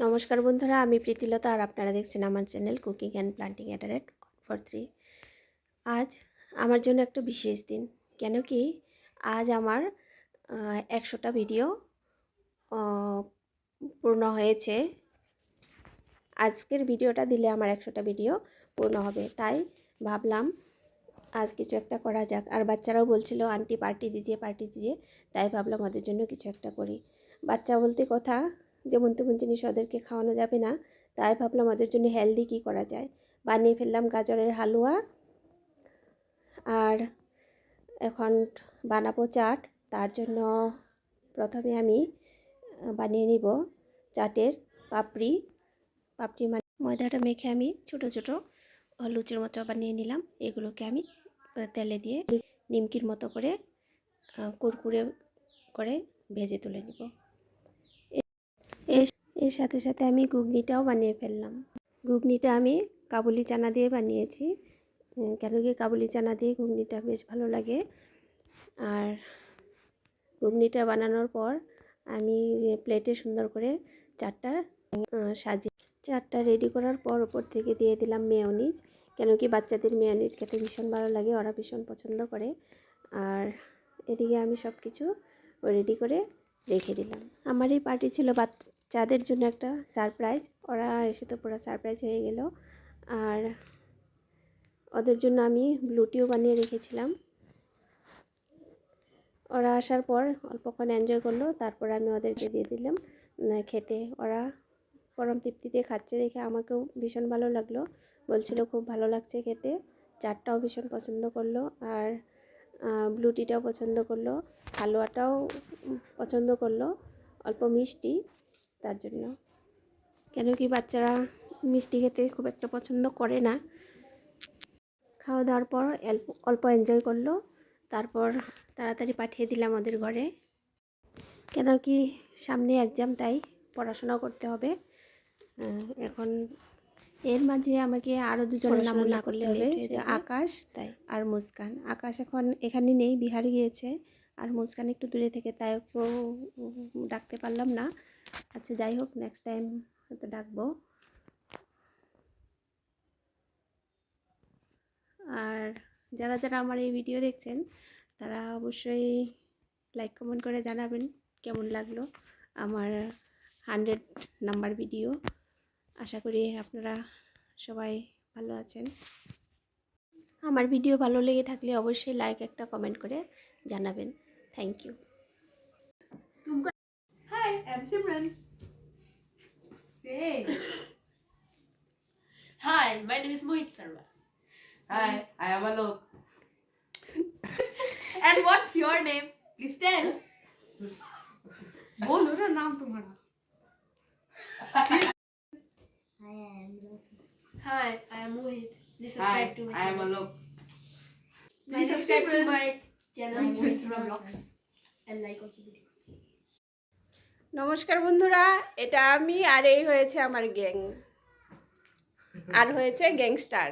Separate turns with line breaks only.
নমস্কার বন্ধুরা, আমি প্রীতিলতা আর আপনারা দেখছেন আমার channel cooking and planting at rate 143। আজ আমার জন্য একটা বিশেষ দিন। কেন কি আজ আমার 100টা ভিডিও পূর্ণ হয়েছে। আজকের ভিডিওটা দিলে আমার 100টা ভিডিও পূর্ণ হবে, তাই ভাবলাম আজ কিছু একটা করা যাক। আর বাচ্চারাও বলছিল আন্টি পার্টি দিজিয়ে, তাই ভাবলাম ওদের জন্য কিছু একটা করি। বাচ্চা বলতে কথা, যেমন তেমন জিনিস ওদেরকে খাওয়ানো যাবে না, তাই ভাবলাম ওদের জন্য হেলদি কী করা যায়। বানিয়ে ফেললাম গাজরের হালুয়া, আর এখন বানাবো চাট। তার জন্য প্রথমে আমি বানিয়ে নিব চাটের পাপড়ি মানে ময়দাটা মেখে আমি ছোট ছোট লুচির মতো বানিয়ে নিলাম। এগুলোকে আমি তেলে দিয়ে নিমকির মতো করে কুরকুরে করে ভেজে তুলে নিব। এর সাথে সাথে আমি ঘুগনিটাও বানিয়ে ফেললাম। ঘুগনিটা আমি কাবুলি চানা দিয়ে বানিয়েছি, কেন কি কাবুলি চানা দিয়ে ঘুগনিটা বেশ ভালো লাগে। আর ঘুগনিটা বানানোর পর আমি প্লেটে সুন্দর করে চাটটা সাজিয়ে চাটটা রেডি করার পর ওপর থেকে দিয়ে দিলাম মেয়োনিজ, কেন কি বাচ্চাদের মেয়োনিজ খেতে ভীষণ ভালো লাগে, ওরা ভীষণ পছন্দ করে। আর এদিকে আমি সব কিছু রেডি করে রেখে দিলাম। আমার এই পার্টি ছিল বাচ্চাদের জন্য একটা সারপ্রাইজ, ওরা এসে তো পুরো সারপ্রাইজ হয়ে গেল। আর ওদের জন্য আমি ব্লুটিও বানিয়ে রেখেছিলাম। ওরা আসার পর অল্পক্ষণ এনজয় করলো, তারপর আমি ওদেরকে দিয়ে দিলাম খেতে। ওরা পরম তৃপ্তিতে খাচ্ছে দেখে আমাকেও ভীষণ ভালো লাগলো, বলছিল খুব ভালো লাগছে খেতে। চাটটাও ভীষণ পছন্দ করলো, আর ব্লুটিটাও পছন্দ করলো, হালুয়াটাও পছন্দ করলো, অল্প মিষ্টি তার জন্য। কেন কি বাচ্চারা মিষ্টি খেতে খুব একটা পছন্দ করে না। খাওয়া দাওয়ার পর অল্প এনজয় করলো, তারপর তাড়াতাড়ি পাঠিয়ে দিলাম ওদের ঘরে। কেন কি সামনে এক্সাম, তাই পড়াশোনা করতে হবে। এখন এর মাঝে আমাকে আরও দুজনের নাম না করলে হবে, যে আকাশ তাই আর মুস্কান। আকাশ এখন এখানে নেই, বিহারে গিয়েছে, আর মুস্কান একটু দূরে থেকে, তাই ওকেও ডাকতে পারলাম না। আচ্ছা যাই হোক, নেক্সট টাইম হয়তো ডাকবো। আর যারা যারা আমার এই ভিডিও দেখছেন তারা অবশ্যই লাইক কমেন্ট করে জানাবেন কেমন লাগলো আমার 100 নাম্বার ভিডিও। আশা করি আপনারা সবাই ভালো আছেন। আমার ভিডিও ভালো লেগে থাকলে অবশ্যই লাইক একটা কমেন্ট করে জানাবেন। Thank you.
Hi, I'm Simran. Say.
Hi, my name is Mohit Sarma.
Hi, I am Alok.
And what's your name? Please tell. बोलो ना नाम तुम्हारा.
Hi, I am Mohit. Please
Hi,
subscribe to my
I am
channel.
Alok.
Please subscribe to my channel Mohit Sarma Vlogs and like also videos.
নমস্কার বন্ধুরা, এটা আমি, আর এই হয়েছে আমার গ্যাং, আর হয়েছে গ্যাংস্টার।